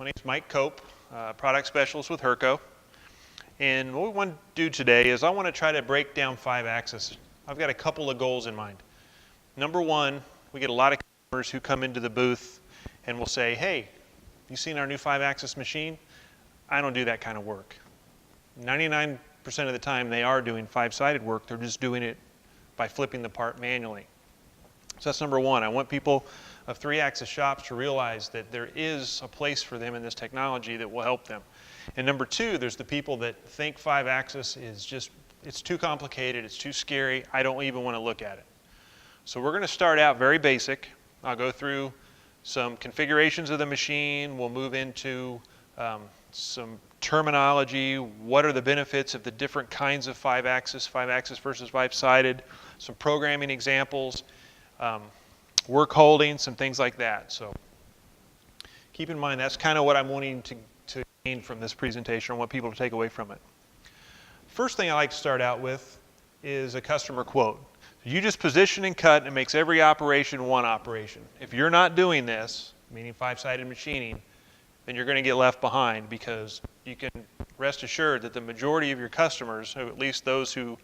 My name is Mike Cope, product specialist with Hurco. And what we want to do today is I want to try to break down 5-axis. I've got a couple of goals in mind. Number one, we get a lot of customers who come into the booth and will say, hey, you seen our new 5-axis machine? I don't do that kind of work. 99% of the time they are doing 5-sided work, they're just doing it by flipping the part manually. So that's number one. I want people of 3-axis shops to realize that there is a place for them in this technology that will help them. And number two, there's the people that think 5-axis is just, it's too complicated, it's too scary, I don't even want to look at it. So we're going to start out very basic. I'll go through some configurations of the machine, we'll move into some terminology, what are the benefits of the different kinds of 5-axis versus 5-sided, some programming examples, work holding, some things like that. So keep in mind that's kind of what I'm wanting to gain from this presentation. I want people to take away from it. First thing I like to start out with is a customer quote. You just position and cut and it makes every operation one operation. If you're not doing this, meaning 5-sided machining, then you're going to get left behind, because you can rest assured that the majority of your customers, or at least those who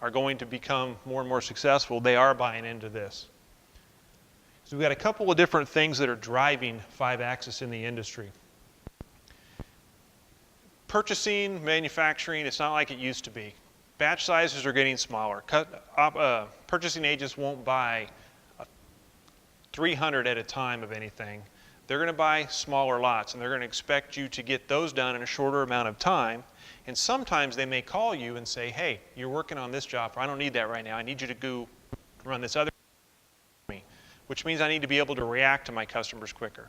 are going to become more and more successful, they are buying into this. So we've got a couple of different things that are driving 5-axis in the industry. Purchasing, manufacturing, it's not like it used to be. Batch sizes are getting smaller. Purchasing agents won't buy 300 at a time of anything. They're going to buy smaller lots, and they're going to expect you to get those done in a shorter amount of time. And sometimes they may call you and say, hey, you're working on this job, or I don't need that right now. I need you to go run this other for me, which means I need to be able to react to my customers quicker.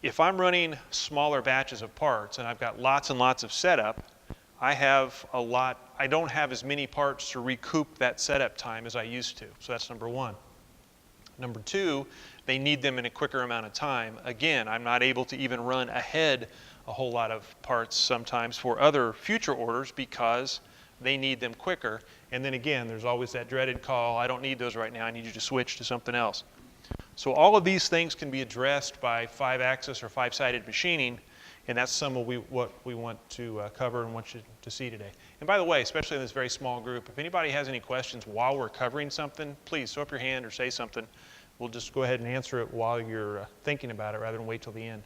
If I'm running smaller batches of parts and I've got lots and lots of setup, I don't have as many parts to recoup that setup time as I used to. So that's number one. Number two, they need them in a quicker amount of time. Again, I'm not able to even run ahead a whole lot of parts sometimes for other future orders because they need them quicker. And then again, there's always that dreaded call, I don't need those right now, I need you to switch to something else. So all of these things can be addressed by 5-axis or 5-sided machining, and that's some of what we want to cover and want you to see today. And by the way, especially in this very small group, if anybody has any questions while we're covering something, please throw up your hand or say something. We'll just go ahead and answer it while you're thinking about it rather than wait till the end.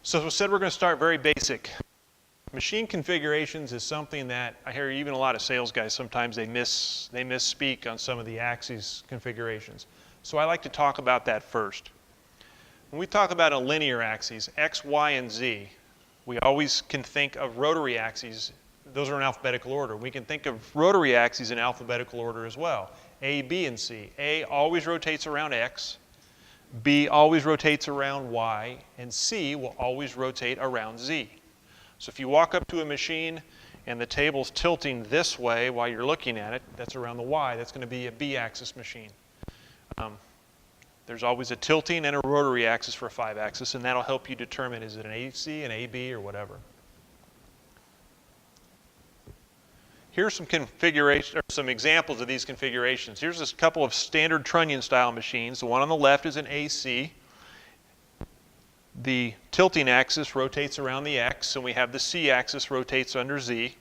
So as I said, we're going to start very basic. Machine configurations is something that I hear even a lot of sales guys, sometimes they misspeak on some of the axes configurations. So I like to talk about that first. When we talk about a linear axis, X, Y, and Z, we always can think of rotary axes. Those are in alphabetical order. We can think of rotary axes in alphabetical order as well. A, B, and C. A always rotates around X, B always rotates around Y, and C will always rotate around Z. So if you walk up to a machine and the table's tilting this way while you're looking at it, that's around the Y, that's going to be a B-axis machine. There's always a tilting and a rotary axis for a 5-axis, and that'll help you determine is it an AC, an AB, or whatever. Here's some configuration, or some examples of these configurations. Here's a couple of standard trunnion style machines. The one on the left is an AC. The tilting axis rotates around the X, and we have the C axis rotates under Z.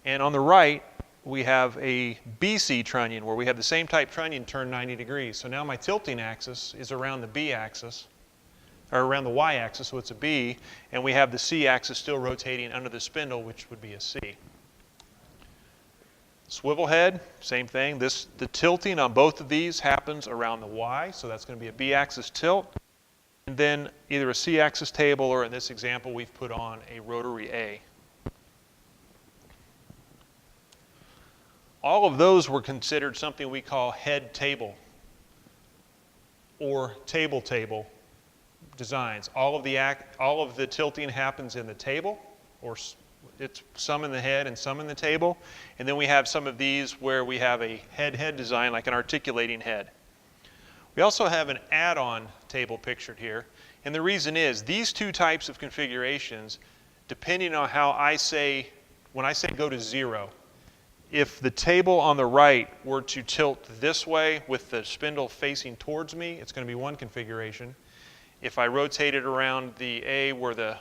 And on the right, we have a BC trunnion where we have the same type trunnion turned 90 degrees. So now my tilting axis is around the B axis, or around the Y axis, so it's a B, and we have the C axis still rotating under the spindle, which would be a C. Swivel head, same thing. The tilting on both of these happens around the Y, so that's going to be a B axis tilt. And then either a C axis table, or in this example we've put on a rotary A. All of those were considered something we call head table or table designs. All of the tilting happens in the table, or it's some in the head and some in the table. And then we have some of these where we have a head design, like an articulating head. We also have an add-on table pictured here. And the reason is these two types of configurations, depending on how when I say go to 0, If the table on the right were to tilt this way with the spindle facing towards me, it's going to be one configuration. If I rotate it around the A where the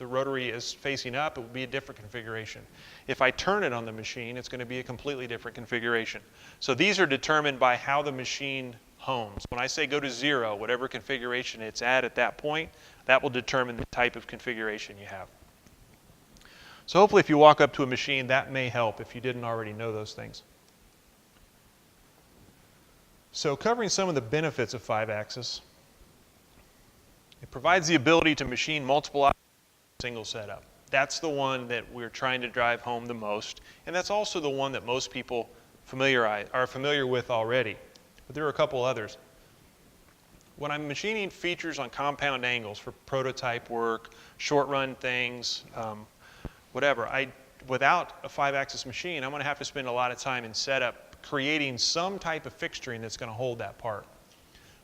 rotary is facing up, it will be a different configuration. If I turn it on the machine, it's going to be a completely different configuration. So these are determined by how the machine homes. When I say go to 0, whatever configuration it's at that point, that will determine the type of configuration you have. So hopefully if you walk up to a machine, that may help if you didn't already know those things. So covering some of the benefits of 5-axis, it provides the ability to machine multiple objects in a single setup. That's the one that we're trying to drive home the most, and that's also the one that most people are familiar with already. But there are a couple others. When I'm machining features on compound angles for prototype work, short-run things, whatever, without a 5-axis machine, I'm going to have to spend a lot of time in setup creating some type of fixturing that's going to hold that part.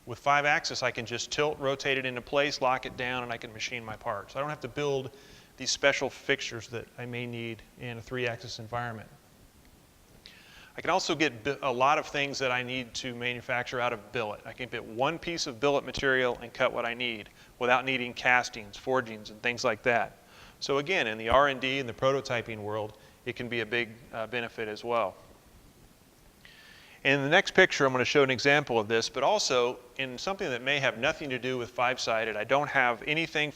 With 5-axis, I can just tilt, rotate it into place, lock it down, and I can machine my part. So I don't have to build these special fixtures that I may need in a 3-axis environment. I can also get a lot of things that I need to manufacture out of billet. I can get one piece of billet material and cut what I need without needing castings, forgings, and things like that. So again, in the R&D and the prototyping world, it can be a big benefit as well. In the next picture, I'm going to show an example of this, but also in something that may have nothing to do with 5-sided. I don't have anything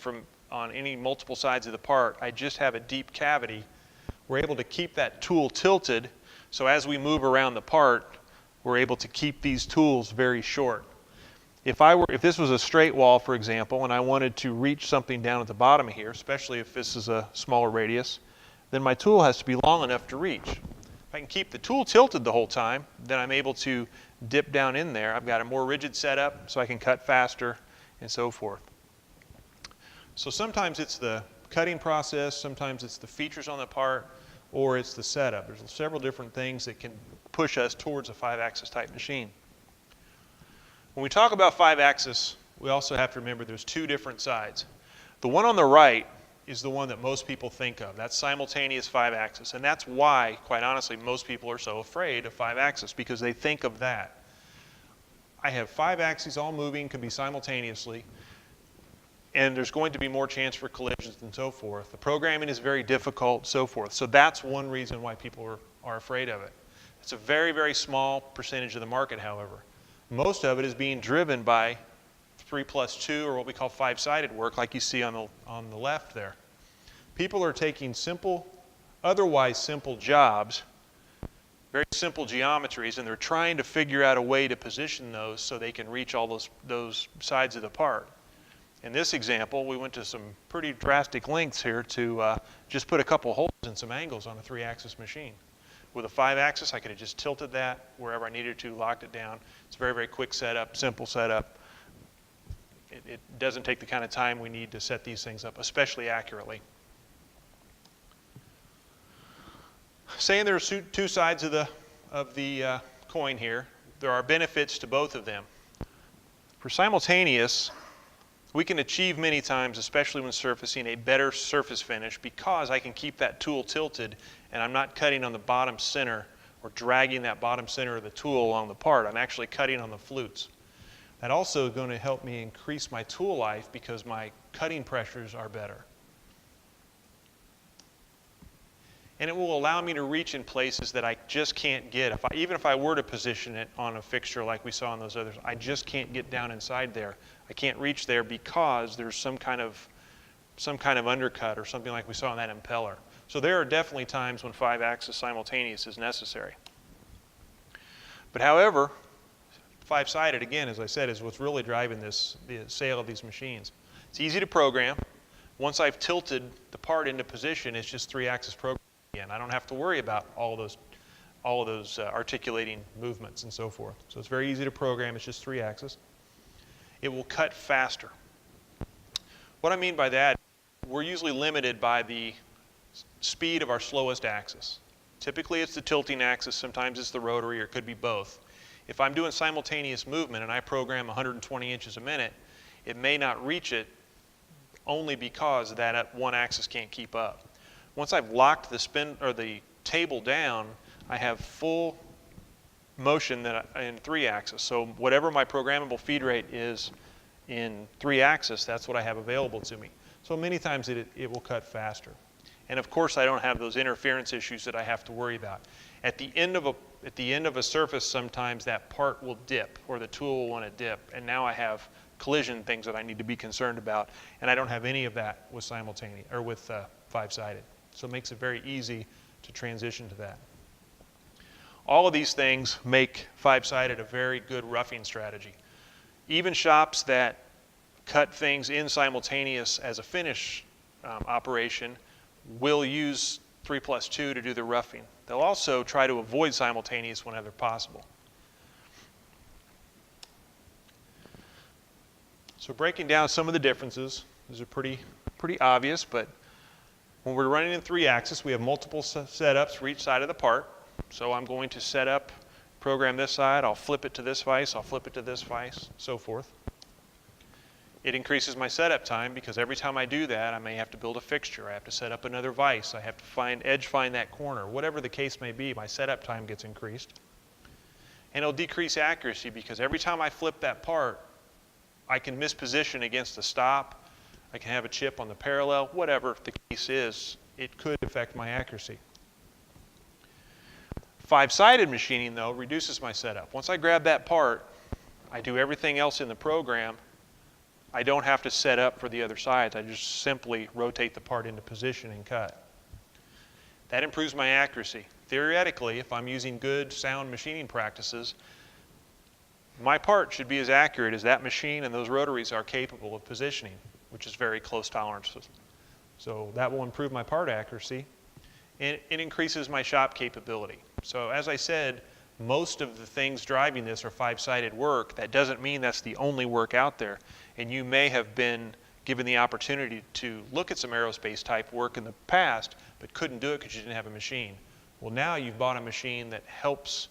on any multiple sides of the part. I just have a deep cavity. We're able to keep that tool tilted, so as we move around the part, we're able to keep these tools very short. If this was a straight wall, for example, and I wanted to reach something down at the bottom of here, especially if this is a smaller radius, then my tool has to be long enough to reach. If I can keep the tool tilted the whole time, then I'm able to dip down in there. I've got a more rigid setup, so I can cut faster and so forth. So sometimes it's the cutting process, sometimes it's the features on the part, or it's the setup. There's several different things that can push us towards a 5-axis type machine. When we talk about 5-axis, we also have to remember there's two different sides. The one on the right is the one that most people think of. That's simultaneous 5-axis, and that's why, quite honestly, most people are so afraid of 5-axis, because they think of that. I have 5 axes all moving, can be simultaneously, and there's going to be more chance for collisions and so forth. The programming is very difficult, so forth. So that's one reason why people are afraid of it. It's a very, very small percentage of the market, however. Most of it is being driven by 3+2, or what we call 5-sided work, like you see on the left there. People are taking otherwise simple jobs, very simple geometries, and they're trying to figure out a way to position those so they can reach all those sides of the part. In this example, we went to some pretty drastic lengths here to just put a couple holes and some angles on a 3-axis machine. With a 5-axis, I could have just tilted that wherever I needed to, locked it down. It's a very, very quick setup, simple setup. It doesn't take the kind of time we need to set these things up, especially accurately. Saying there are two sides of the coin here, there are benefits to both of them. For simultaneous, we can achieve many times, especially when surfacing, a better surface finish because I can keep that tool tilted and I'm not cutting on the bottom center or dragging that bottom center of the tool along the part. I'm actually cutting on the flutes. That also is going to help me increase my tool life because my cutting pressures are better. And it will allow me to reach in places that I just can't get. Even if I were to position it on a fixture like we saw on those others, I just can't get down inside there. I can't reach there because there's some kind of undercut or something like we saw on that impeller. So there are definitely times when 5-axis simultaneous is necessary. But however, 5-sided, again, as I said, is what's really driving the sale of these machines. It's easy to program. Once I've tilted the part into position, it's just 3-axis programming again. I don't have to worry about all of those articulating movements and so forth. So it's very easy to program. It's just 3-axis. It will cut faster. What I mean by that, we're usually limited by the speed of our slowest axis. Typically it's the tilting axis, sometimes it's the rotary, or it could be both. If I'm doing simultaneous movement and I program 120 inches a minute, it may not reach it only because that one axis can't keep up. Once I've locked the table down, I have full motion in 3-axis. So whatever my programmable feed rate is in 3-axis, that's what I have available to me. So many times it will cut faster. And of course I don't have those interference issues that I have to worry about. At the end of a surface, sometimes that part will dip, or the tool will want to dip, and now I have collision things that I need to be concerned about, and I don't have any of that with simultaneous or with 5-sided. So it makes it very easy to transition to that. All of these things make 5-sided a very good roughing strategy. Even shops that cut things in simultaneous as a finish operation will use 3+2 to do the roughing. They'll also try to avoid simultaneous whenever possible. So breaking down some of the differences, these are pretty obvious, but when we're running in 3-axis, we have multiple setups for each side of the part. So I'm going to set up, program this side, I'll flip it to this vise, I'll flip it to this vise, so forth. It increases my setup time because every time I do that, I may have to build a fixture, I have to set up another vise, I have to edge find that corner. Whatever the case may be, my setup time gets increased. And it'll decrease accuracy because every time I flip that part, I can misposition against the stop, I can have a chip on the parallel, whatever the case is, it could affect my accuracy. 5-sided machining, though, reduces my setup. Once I grab that part, I do everything else in the program. I don't have to set up for the other sides. I just simply rotate the part into position and cut. That improves my accuracy. Theoretically, if I'm using good, sound machining practices, my part should be as accurate as that machine and those rotaries are capable of positioning, which is very close tolerances. So that will improve my part accuracy, and it increases my shop capability. So as I said, most of the things driving this are 5-sided work. That doesn't mean that's the only work out there. And you may have been given the opportunity to look at some aerospace type work in the past, but couldn't do it because you didn't have a machine. Well, now you've bought a machine that helps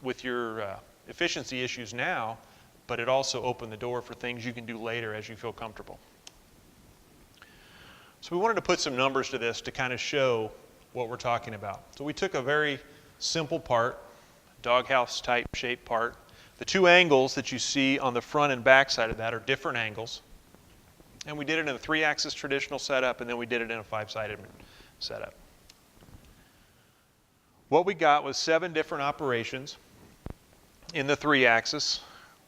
with your efficiency issues now, but it also opened the door for things you can do later as you feel comfortable. So we wanted to put some numbers to this to kind of show what we're talking about. So we took a very simple part, doghouse type shaped part. The two angles that you see on the front and back side of that are different angles. And we did it in a 3-axis traditional setup, and then we did it in a 5-sided setup. What we got was 7 different operations in the 3-axis.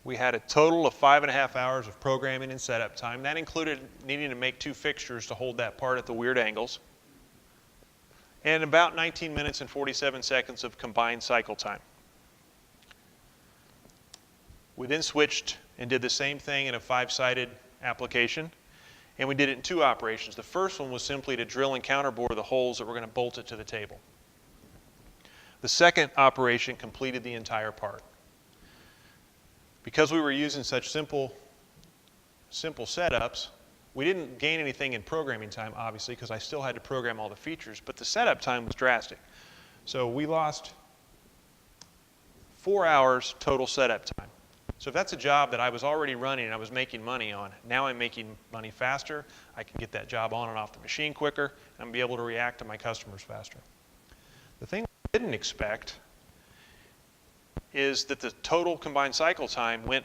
We had a total of 5.5 hours of programming and setup time. That included needing to make 2 fixtures to hold that part at the weird angles. And about 19 minutes and 47 seconds of combined cycle time. We then switched and did the same thing in a 5-sided application, and we did it in 2 operations. The first one was simply to drill and counterbore the holes that were going to bolt it to the table. The second operation completed the entire part. Because we were using such simple setups, we didn't gain anything in programming time, obviously, because I still had to program all the features, but the setup time was drastic. So we lost 4 hours total setup time. So if that's a job that I was already running and I was making money on, now I'm making money faster, I can get that job on and off the machine quicker, and be able to react to my customers faster. The thing I didn't expect is that the total combined cycle time went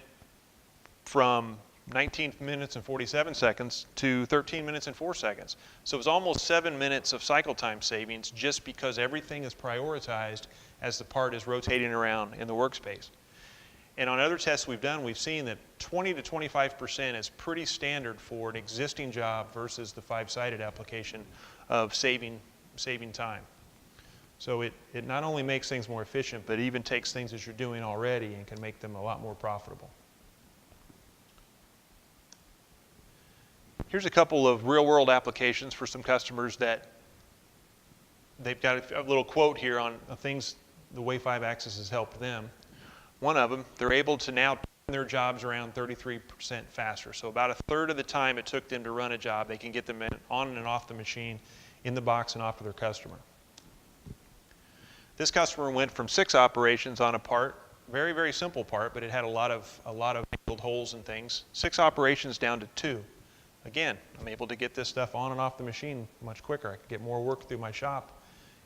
from 19 minutes and 47 seconds to 13 minutes and 4 seconds. So it was almost 7 minutes of cycle time savings just because everything is prioritized as the part is rotating around in the workspace. And on other tests we've done, we've seen that 20 to 25% is pretty standard for an existing job versus the 5-sided application of saving time. So it not only makes things more efficient, but even takes things that you're doing already and can make them a lot more profitable. Here's a couple of real-world applications for some customers that they've got a little quote here on things the way 5-axis has helped them. One of them, they're able to now turn their jobs around 33% faster. So about a third of the time it took them to run a job, they can get them on and off the machine, in the box and off to their customer. This customer went from 6 operations on a part, very, very simple part, but it had a lot of angled holes and things. 6 operations down to 2. Again, I'm able to get this stuff on and off the machine much quicker. I can get more work through my shop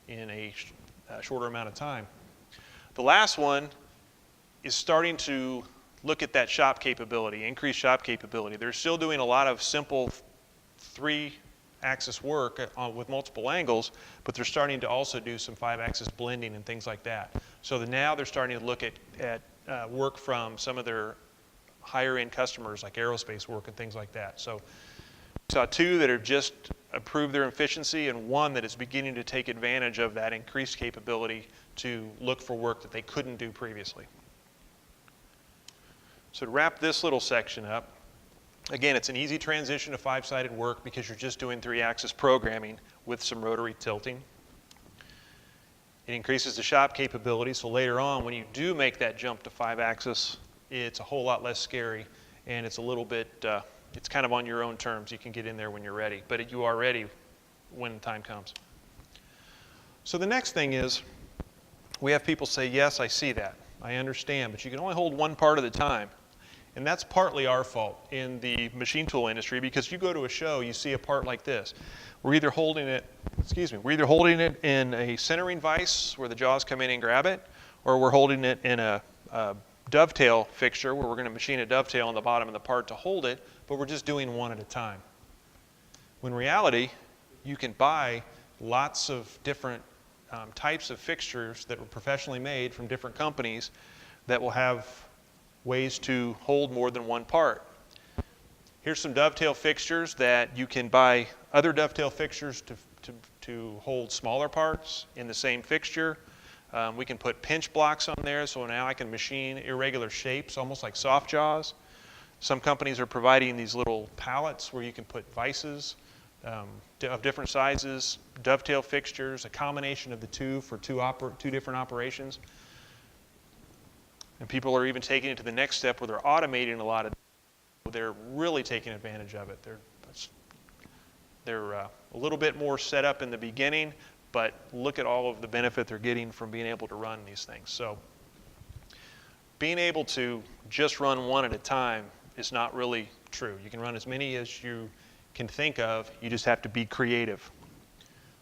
in a shorter amount of time. The last one is starting to look at that shop capability, increased shop capability. They're still doing a lot of simple 3-axis work with multiple angles, but they're starting to also do some 5-axis blending and things like that. So now they're starting to look at work from some of their higher end customers like aerospace work and things like that. So we saw 2 that have just improved their efficiency and 1 that is beginning to take advantage of that increased capability to look for work that they couldn't do previously. So to wrap this little section up, again, it's an easy transition to 5-sided work because you're just doing 3-axis programming with some rotary tilting. It increases the shop capability, so later on when you do make that jump to 5-axis, it's a whole lot less scary, and it's a little bit, it's kind of on your own terms. You can get in there when you're ready, but you are ready when the time comes. So the next thing is, we have people say, yes, I see that, I understand, but you can only hold one part at a time. And that's partly our fault in the machine tool industry, because you go to a show, you see a part like this. We're either holding it, we're either holding it in a centering vise where the jaws come in and grab it, or we're holding it in a dovetail fixture where we're going to machine a dovetail on the bottom of the part to hold it, but we're just doing one at a time. When in reality, you can buy lots of different types of fixtures that were professionally made from different companies that will have ways to hold more than one part. Here's some dovetail fixtures that you can buy other dovetail fixtures to hold smaller parts in the same fixture. We can put pinch blocks on there, so now I can machine irregular shapes, almost like soft jaws. Some companies are providing these little pallets where you can put vices of different sizes, dovetail fixtures, a combination of the two for two different operations. And people are even taking it to the next step where they're automating a lot of it. They're really taking advantage of it. They're a little bit more set up in the beginning, but look at all of the benefit they're getting from being able to run these things. So being able to just run one at a time is not really true. You can run as many as you can think of. You just have to be creative.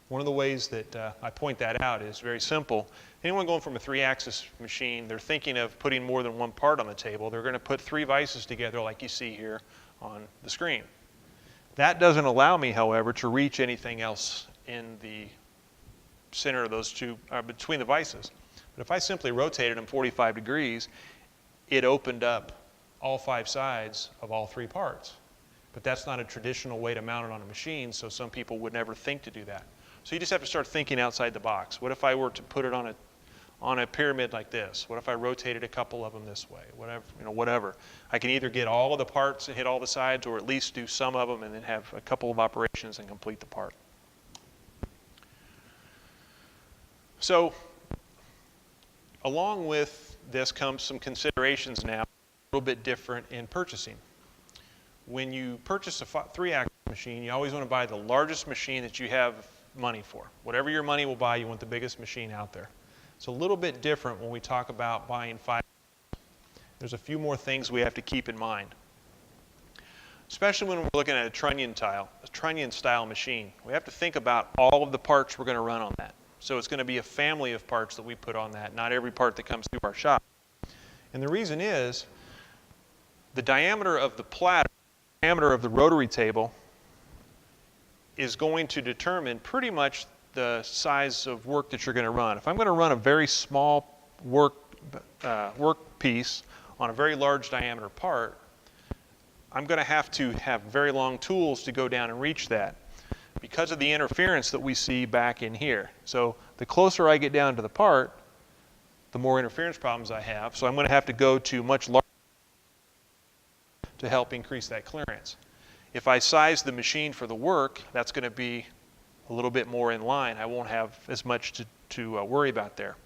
One of the ways that I point that out is very simple. Anyone going from a 3-axis machine, they're thinking of putting more than one part on the table. They're going to put 3 vices together like you see here on the screen. That doesn't allow me, however, to reach anything else in the center of those two, between the vices. But if I simply rotated them 45 degrees, it opened up all 5 sides of all 3 parts. But that's not a traditional way to mount it on a machine, so some people would never think to do that. So you just have to start thinking outside the box. What if I were to put it on a pyramid like this? What if I rotated a couple of them this way? Whatever. I can either get all of the parts and hit all the sides, or at least do some of them and then have a couple of operations and complete the part. So along with this comes some considerations now, a little bit different in purchasing. When you purchase a 3-axis machine, you always want to buy the largest machine that you have money for. Whatever your money will buy, you want the biggest machine out there. It's a little bit different when we talk about buying 5. There's a few more things we have to keep in mind. Especially when we're looking at a trunnion style machine. We have to think about all of the parts we're going to run on that. So it's going to be a family of parts that we put on that, not every part that comes through our shop. And the reason is the diameter of the platter, the diameter of the rotary table is going to determine pretty much the size of work that you're going to run. If I'm going to run a very small work piece on a very large diameter part, I'm going to have very long tools to go down and reach that because of the interference that we see back in here. So the closer I get down to the part, the more interference problems I have. So I'm going to have to go to much larger to help increase that clearance. If I size the machine for the work, that's going to be a little bit more in line. I won't have as much to worry about there.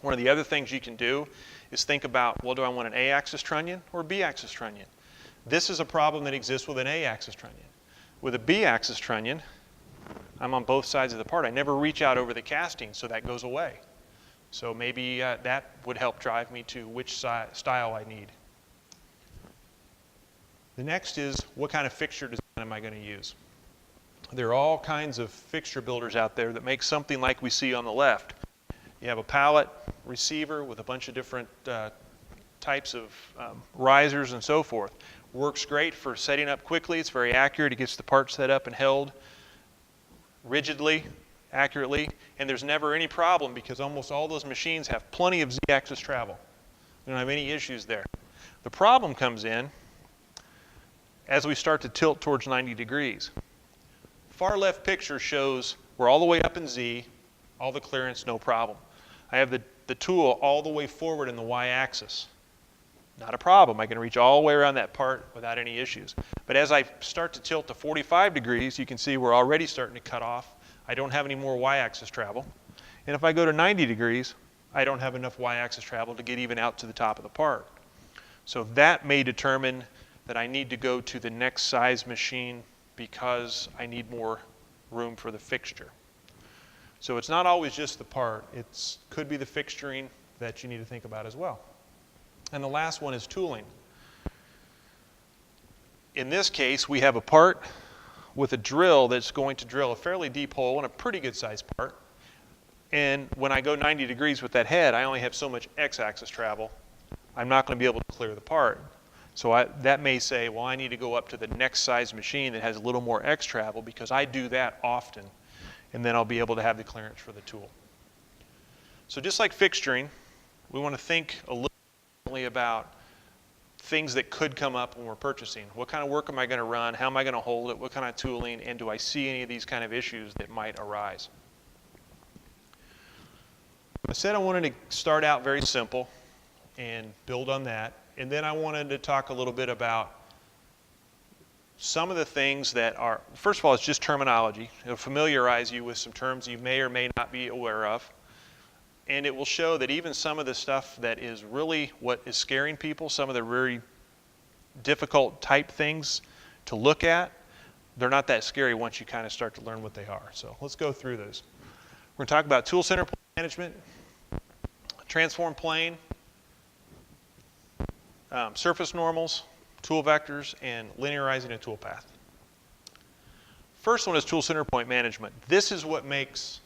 One of the other things you can do is think about, well, do I want an A-axis trunnion or a B-axis trunnion? This is a problem that exists with an A-axis trunnion. With a B-axis trunnion, I'm on both sides of the part. I never reach out over the casting, so that goes away. So maybe that would help drive me to which style I need. The next is, what kind of fixture design am I going to use? There are all kinds of fixture builders out there that make something like we see on the left. You have a pallet receiver with a bunch of different types of risers and so forth. Works great for setting up quickly. It's very accurate. It gets the part set up and held rigidly, accurately, and there's never any problem because almost all those machines have plenty of Z-axis travel. We don't have any issues there. The problem comes in as we start to tilt towards 90 degrees. Far left picture shows we're all the way up in Z, all the clearance, no problem. I have the tool all the way forward in the Y-axis. Not a problem. I can reach all the way around that part without any issues. But as I start to tilt to 45 degrees, you can see we're already starting to cut off. I don't have any more Y-axis travel. And if I go to 90 degrees, I don't have enough Y-axis travel to get even out to the top of the part. So that may determine that I need to go to the next size machine because I need more room for the fixture. So it's not always just the part. It could be the fixturing that you need to think about as well. And the last one is tooling. In this case, we have a part with a drill that's going to drill a fairly deep hole in a pretty good sized part. And when I go 90 degrees with that head, I only have so much X-axis travel. I'm not going to be able to clear the part. So that may say, well, I need to go up to the next size machine that has a little more X travel because I do that often. And then I'll be able to have the clearance for the tool. So just like fixturing, we want to think a little differently about things that could come up when we're purchasing. What kind of work am I going to run? How am I going to hold it? What kind of tooling? And do I see any of these kind of issues that might arise? I said I wanted to start out very simple and build on that. And then I wanted to talk a little bit about some of the things that are, first of all, it's just terminology. It'll familiarize you with some terms you may or may not be aware of. And it will show that even some of the stuff that is really what is scaring people, some of the very difficult type things to look at, they're not that scary once you kind of start to learn what they are. So let's go through those. We're going to talk about tool center management, transform plane, surface normals, tool vectors, and linearizing a tool path. First one is tool center point management. This is what makes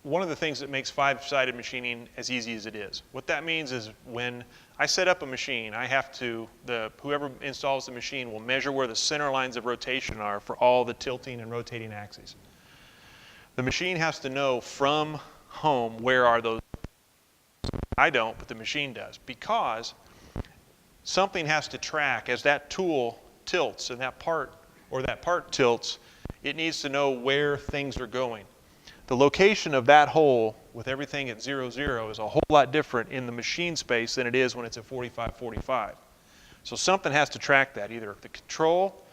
one of the things that makes five-sided machining as easy as it is. What that means is when I set up a machine, I have to, whoever installs the machine will measure where the center lines of rotation are for all the tilting and rotating axes. The machine has to know from home where are those. I don't, but the machine does, because something has to track as that tool tilts and that part tilts, it needs to know where things are going. The location of that hole with everything at 0, 0 is a whole lot different in the machine space than it is when it's at 45, 45. So something has to track that, either the control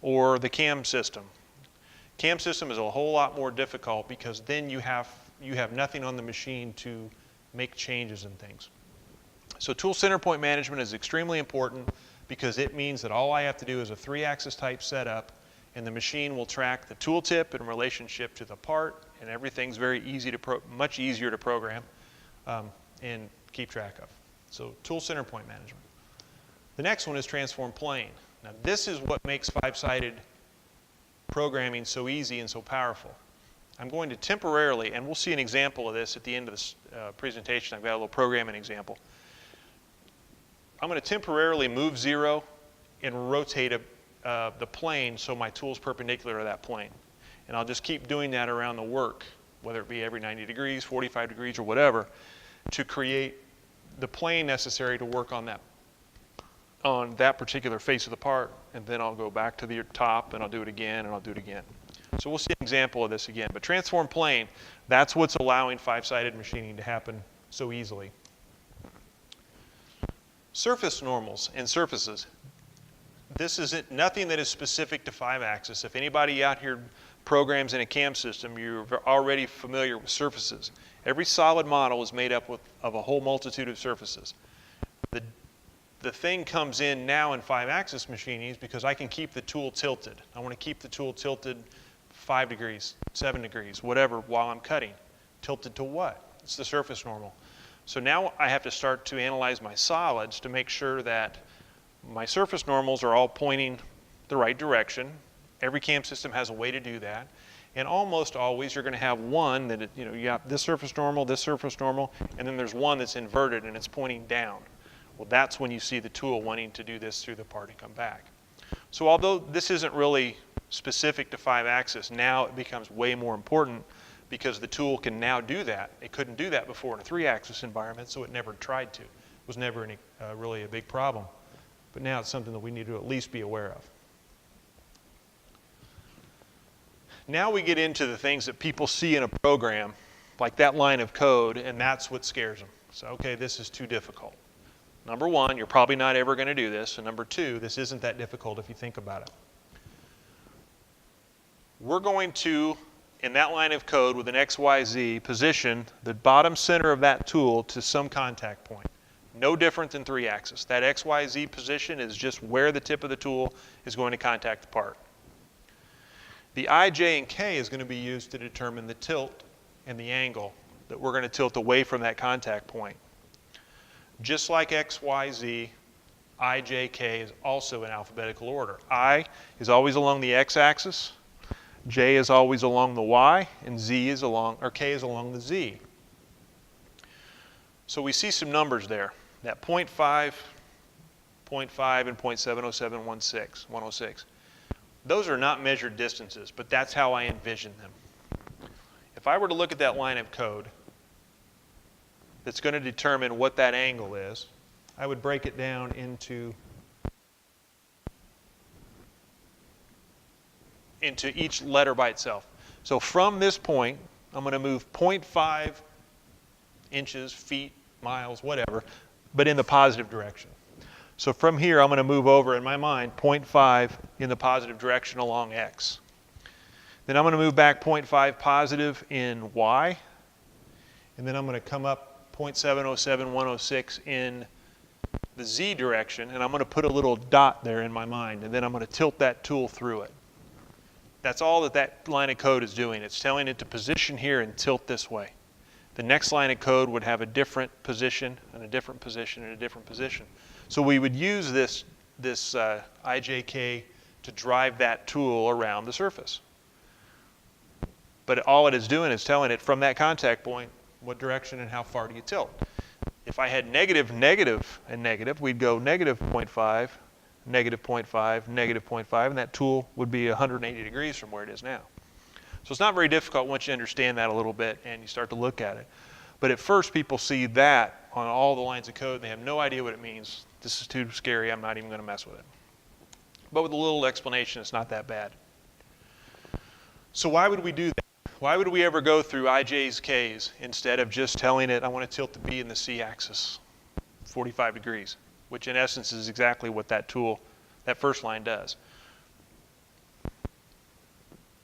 or the cam system. Cam system is a whole lot more difficult because then you have nothing on the machine to make changes and things. So tool center point management is extremely important because it means that all I have to do is a 3-axis type setup, and the machine will track the tool tip in relationship to the part, and everything's very easy to much easier to program and keep track of. So tool center point management. The next one is transform plane. Now this is what makes five-sided programming so easy and so powerful. I'm going to temporarily, and we'll see an example of this at the end of this presentation. I've got a little programming example. I'm going to temporarily move 0 and rotate the plane so my tool's perpendicular to that plane. And I'll just keep doing that around the work, whether it be every 90 degrees, 45 degrees, or whatever, to create the plane necessary to work on that particular face of the part. And then I'll go back to the top, and I'll do it again, and I'll do it again. So we'll see an example of this again. But transform plane, that's what's allowing five-sided machining to happen so easily. Surface normals and surfaces. This isn't nothing that is specific to 5-axis. If anybody out here programs in a cam system, you're already familiar with surfaces. Every solid model is made up of a whole multitude of surfaces. The thing comes in now in 5-axis machining is because I can keep the tool tilted. I want to keep the tool tilted 5 degrees, 7 degrees, whatever, while I'm cutting. Tilted to what? It's the surface normal. So now I have to start to analyze my solids to make sure that my surface normals are all pointing the right direction. Every cam system has a way to do that. And almost always you're going to have one that, you got this surface normal, and then there's one that's inverted and it's pointing down. Well, that's when you see the tool wanting to do this through the part and come back. So although this isn't really specific to 5-axis, now it becomes way more important because the tool can now do that. It couldn't do that before in a 3-axis environment, so it never tried to. It was never really a big problem. But now it's something that we need to at least be aware of. Now we get into the things that people see in a program, like that line of code, and that's what scares them. So, okay, this is too difficult. Number one, you're probably not ever going to do this. And number two, this isn't that difficult if you think about it. We're going to, in that line of code with an XYZ, position the bottom center of that tool to some contact point. No different than 3-axis. That XYZ position is just where the tip of the tool is going to contact the part. The I, J, and K is going to be used to determine the tilt and the angle that we're going to tilt away from that contact point. Just like X, Y, Z, I, J, K is also in alphabetical order. I is always along the X-axis, J is always along the Y, and Z is along, or K is along the Z. So we see some numbers there. That 0.5, 0.5, and 0.70716, those are not measured distances, but that's how I envision them. If I were to look at that line of code that's going to determine what that angle is, I would break it down into each letter by itself. So from this point, I'm going to move 0.5 inches, feet, miles, whatever, but in the positive direction. So from here, I'm going to move over, in my mind, 0.5 in the positive direction along X. Then I'm going to move back 0.5 positive in Y. And then I'm going to come up 0.707106 in the Z direction. And I'm going to put a little dot there in my mind. And then I'm going to tilt that tool through it. That's all that that line of code is doing. It's telling it to position here and tilt this way. The next line of code would have a different position and a different position and a different position. So we would use this IJK to drive that tool around the surface. But all it is doing is telling it from that contact point what direction and how far do you tilt. If I had negative, negative, and negative, we'd go negative 0.5, negative 0.5, negative 0.5, and that tool would be 180 degrees from where it is now. So it's not very difficult once you understand that a little bit and you start to look at it. But at first people see that on all the lines of code, they have no idea what it means. This is too scary, I'm not even going to mess with it. But with a little explanation, it's not that bad. So why would we do that? Why would we ever go through IJ's, K's instead of just telling it, I want to tilt the B in the C axis, 45 degrees, which in essence is exactly what that tool, that first line does.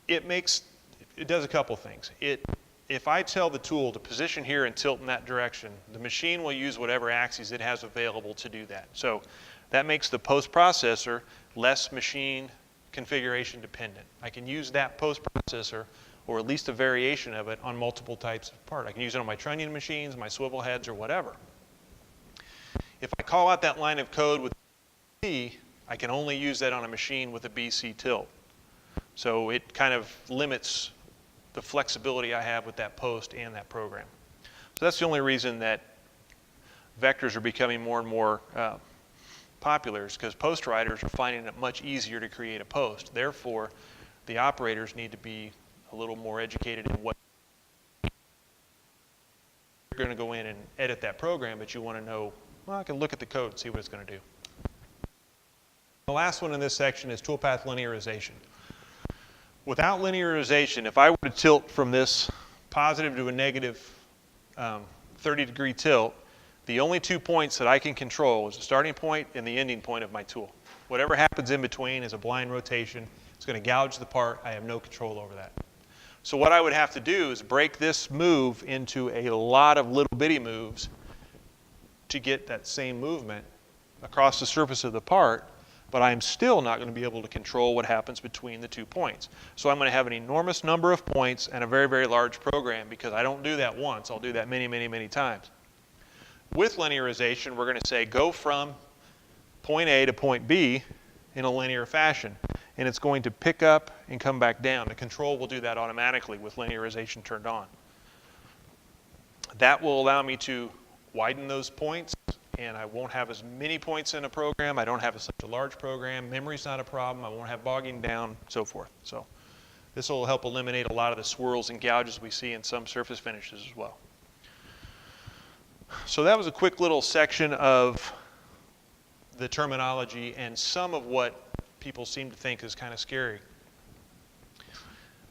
It does a couple things. If I tell the tool to position here and tilt in that direction, the machine will use whatever axes it has available to do that. So that makes the post-processor less machine configuration dependent. I can use that post-processor, or at least a variation of it, on multiple types of part. I can use it on my trunnion machines, my swivel heads, or whatever. If I call out that line of code with B, I can only use that on a machine with a BC tilt. So it kind of limits the flexibility I have with that post and that program. So that's the only reason that vectors are becoming more and more popular, is because post writers are finding it much easier to create a post. Therefore, the operators need to be a little more educated in what you're going to go in and edit that program, but you want to know, well, I can look at the code and see what it's going to do. The last one in this section is toolpath linearization. Without linearization, if I were to tilt from this positive to a negative 30-degree tilt, the only 2 points that I can control is the starting point and the ending point of my tool. Whatever happens in between is a blind rotation. It's going to gouge the part. I have no control over that. So what I would have to do is break this move into a lot of little bitty moves to get that same movement across the surface of the part, but I'm still not going to be able to control what happens between the 2 points. So I'm going to have an enormous number of points and a very, very large program, because I don't do that once. I'll do that many, many, many times. With linearization, we're going to say go from point A to point B in a linear fashion. and it's going to pick up and come back down. The control will do that automatically with linearization turned on. That will allow me to widen those points, and I won't have as many points in a program. I don't have such a large program. Memory's not a problem. I won't have bogging down, so forth. So this will help eliminate a lot of the swirls and gouges we see in some surface finishes as well. So that was a quick little section of the terminology and some of what people seem to think is kind of scary.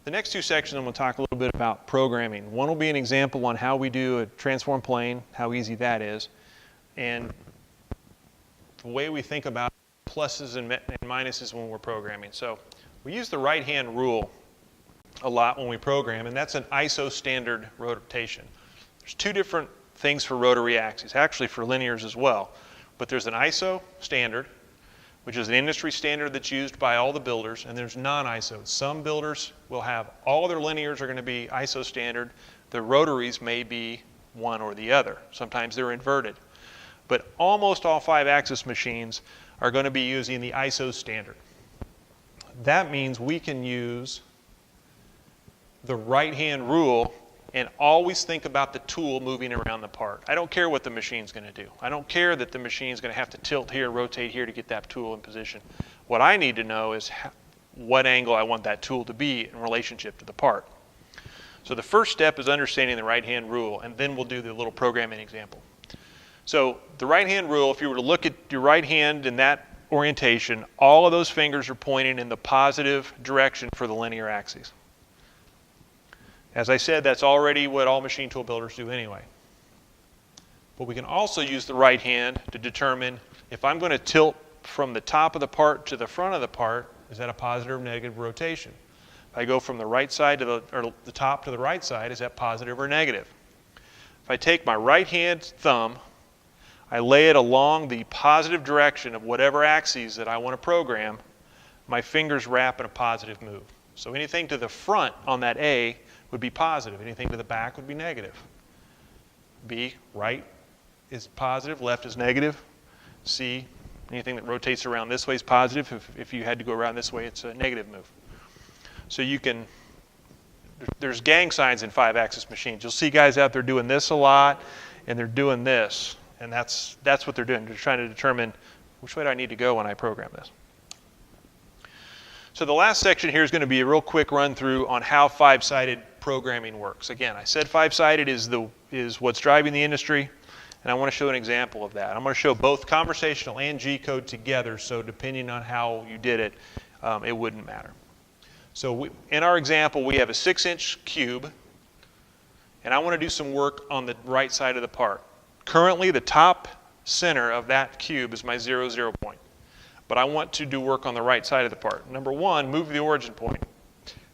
The next two sections I'm going to talk a little bit about programming. One will be an example on how we do a transform plane, how easy that is, and the way we think about pluses and minuses when we're programming. So we use the right-hand rule a lot when we program, and that's an ISO standard rotation. There's two different things for rotary axes, actually for linears as well. But there's an ISO standard, which is an industry standard that's used by all the builders, and there's non-ISO. Some builders will have all their linears are going to be ISO standard. The rotaries may be one or the other. Sometimes they're inverted. But almost all 5-axis machines are going to be using the ISO standard. That means we can use the right-hand rule and always think about the tool moving around the part. I don't care what the machine's going to do. I don't care that the machine's going to have to tilt here, rotate here to get that tool in position. What I need to know is what angle I want that tool to be in relationship to the part. So the first step is understanding the right-hand rule, and then we'll do the little programming example. So the right-hand rule, if you were to look at your right hand in that orientation, all of those fingers are pointing in the positive direction for the linear axes. As I said, that's already what all machine tool builders do anyway. But we can also use the right hand to determine if I'm going to tilt from the top of the part to the front of the part, is that a positive or negative rotation? If I go from the right side to the top to the right side, is that positive or negative? If I take my right hand thumb, I lay it along the positive direction of whatever axes that I want to program, my fingers wrap in a positive move. So anything to the front on that A would be positive. Anything to the back would be negative. B, right is positive, left is negative. C, anything that rotates around this way is positive. If you had to go around this way, it's a negative move. So you can, there's gang signs in 5-axis machines. You'll see guys out there doing this a lot, and they're doing this. And that's what they're doing. They're trying to determine which way do I need to go when I program this. So the last section here is going to be a real quick run through on how 5-sided programming works. Again, I said 5-sided is what's driving the industry, and I want to show an example of that. I'm going to show both conversational and G-code together, so depending on how you did it, it wouldn't matter. So in our example, we have a 6-inch cube, and I want to do some work on the right side of the part. Currently, the top center of that cube is my 0, 0 point. But I want to do work on the right side of the part. Number one, move the origin point.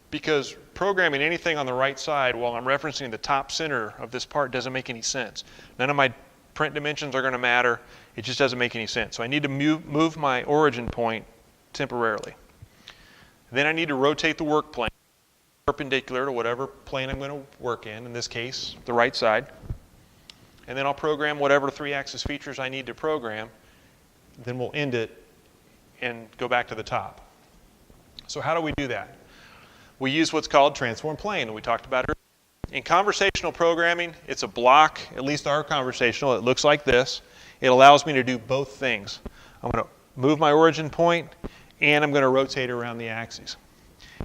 Because programming anything on the right side while I'm referencing the top center of this part doesn't make any sense. None of my print dimensions are going to matter. It just doesn't make any sense. So I need to move my origin point temporarily. Then I need to rotate the work plane perpendicular to whatever plane I'm going to work in this case, the right side. And then I'll program whatever 3-axis features I need to program. Then we'll end it and go back to the top. So how do we do that? We use what's called transform plane, and we talked about it earlier. In conversational programming, it's a block, at least our conversational, it looks like this. It allows me to do both things. I'm going to move my origin point, and I'm going to rotate around the axes.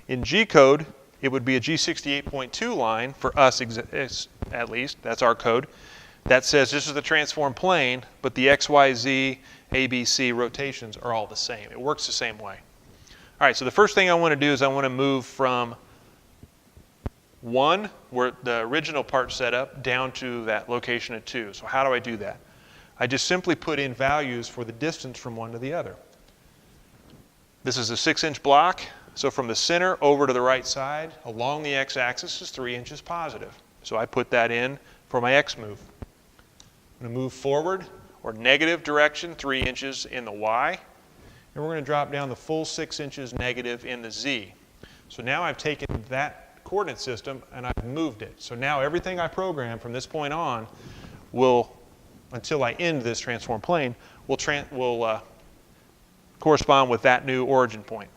In G-code, it would be a G68.2 line, for us at least, that's our code, that says this is the transform plane, but the X, Y, Z, A, B, C rotations are all the same. It works the same way. All right, so the first thing I want to do is I want to move from 1, where the original part's set up, down to that location of 2. So how do I do that? I just simply put in values for the distance from one to the other. This is a 6-inch block, so from the center over to the right side, along the x-axis is 3 inches positive. So I put that in for my x move. I'm going to move forward, or negative direction, 3 inches in the y. And we're going to drop down the full 6 inches negative in the z. So now I've taken that coordinate system and I've moved it. So now everything I program from this point on will, until I end this transform plane, will correspond with that new origin point.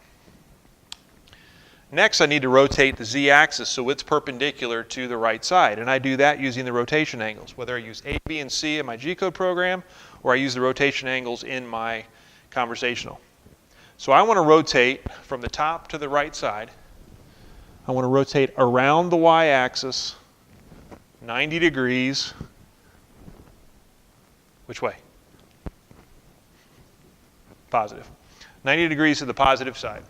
Next, I need to rotate the z-axis so it's perpendicular to the right side. And I do that using the rotation angles, whether I use A, B, and C in my G-code program or I use the rotation angles in my conversational. So I want to rotate from the top to the right side. I want to rotate around the y-axis 90 degrees. Which way? Positive. 90 degrees to the positive side.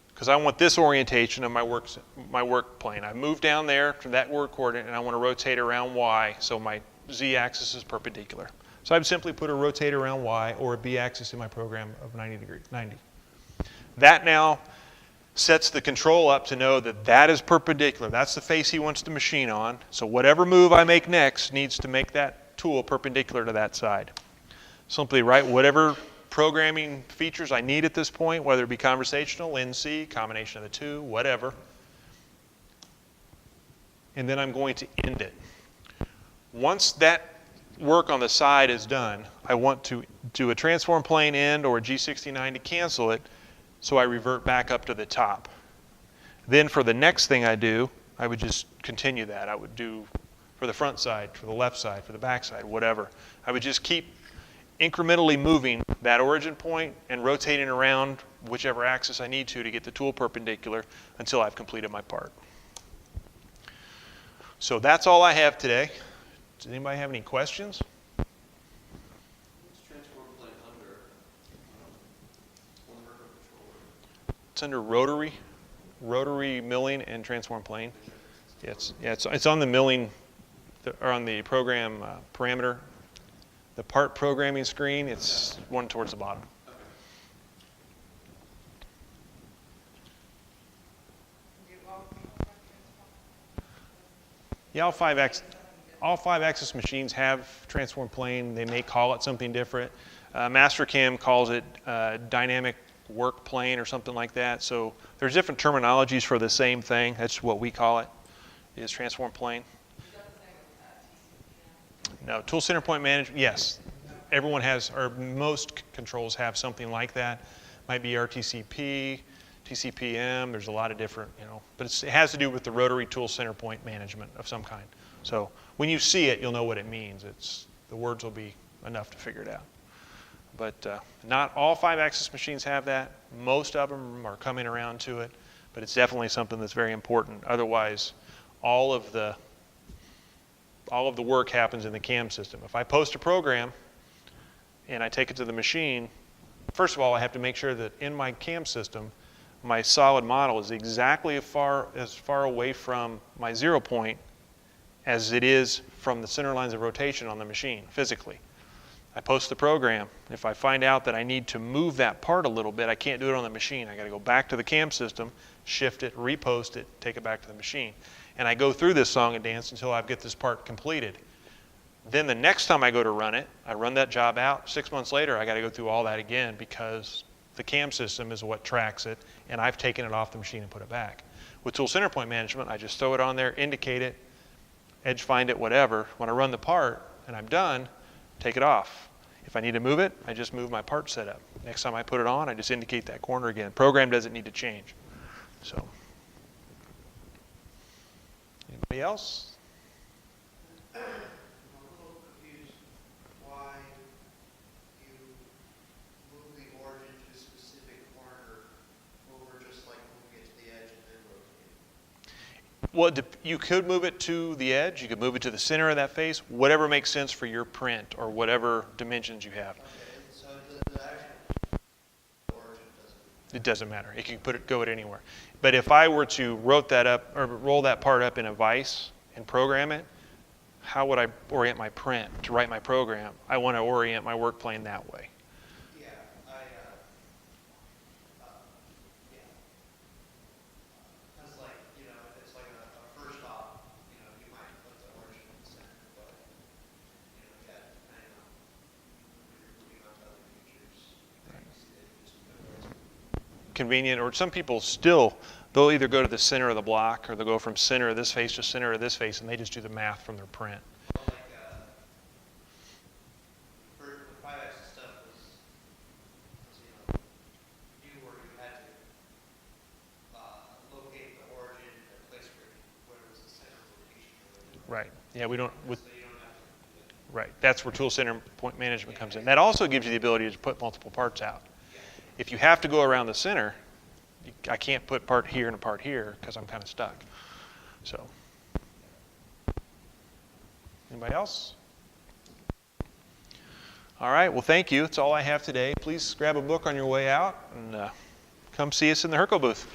Because I want this orientation of my work plane. I move down there to that work coordinate and I want to rotate around y so my z-axis is perpendicular. So I've simply put a rotate around y or a b-axis in my program of 90 degrees. 90. That now sets the control up to know that that is perpendicular. That's the face he wants to machine on. So whatever move I make next needs to make that tool perpendicular to that side. Simply write whatever programming features I need at this point, whether it be conversational, NC, combination of the two, whatever. And then I'm going to end it. Once that work on the side is done, I want to do a transform plane end or a G69 to cancel it, so I revert back up to the top. Then for the next thing I do, I would just continue that. I would do for the front side, for the left side, for the back side, whatever. I would just keep incrementally moving that origin point and rotating around whichever axis I need to get the tool perpendicular until I've completed my part. So that's all I have today. Does anybody have any questions? What's transform plane under on the Hurco controller? It's under rotary milling and transform plane. It's on the milling or on the program parameter. The part programming screen, it's one towards the bottom. Yeah, all five axis machines have transform plane. They may call it something different. Mastercam calls it dynamic work plane or something like that. So there's different terminologies for the same thing. That's what we call it, is transform plane. No, tool center point management, yes. Everyone has, or most controls have something like that. Might be RTCP, TCPM, there's a lot of different, but it has to do with the rotary tool center point management of some kind. So when you see it, you'll know what it means. The words will be enough to figure it out. But not all 5-axis machines have that. Most of them are coming around to it, but it's definitely something that's very important. Otherwise, all of the work happens in the CAM system. If I post a program and I take it to the machine, first of all, I have to make sure that in my CAM system, my solid model is exactly as far away from my 0 point as it is from the center lines of rotation on the machine, physically. I post the program. If I find out that I need to move that part a little bit, I can't do it on the machine. I got to go back to the CAM system, shift it, repost it, take it back to the machine. And I go through this song and dance until I get this part completed. Then the next time I go to run it, I run that job out. 6 months later, I got to go through all that again because the CAM system is what tracks it, and I've taken it off the machine and put it back. With tool center point management, I just throw it on there, indicate it, edge find it, whatever. When I run the part and I'm done, take it off. If I need to move it, I just move my part setup. Next time I put it on, I just indicate that corner again. Program doesn't need to change. So, anybody else? I'm a little confused why you move the origin to a specific corner over just like moving it to the edge and then rotating. Well, you could move it to the edge. You could move it to the center of that face, whatever makes sense for your print or whatever dimensions you have. Okay, so the actual origin doesn't. It doesn't matter. It can go it anywhere. But if I were to roll that part up in a vise and program it, how would I orient my print to write my program? I want to orient my work plane that way. Yeah, because like, if it's like a first stop, you might put the origin in the center, but, yeah, depending on when you're moving on to other features, it just becomes Convenient, or some people still, they'll either go to the center of the block or they'll go from center of this face to center of this face, and they just do the math from their print. well, like, for the 5-axis stuff was you where you had to Right. Yeah, we don't. With, So you don't have to. right. That's where tool center point management comes in. That also gives you the ability to put multiple parts out. Yeah. If you have to go around the center, I can't put part here and a part here because I'm kind of stuck. So, anybody else? All right. Well, thank you. That's all I have today. Please grab a book on your way out and come see us in the Hurco booth.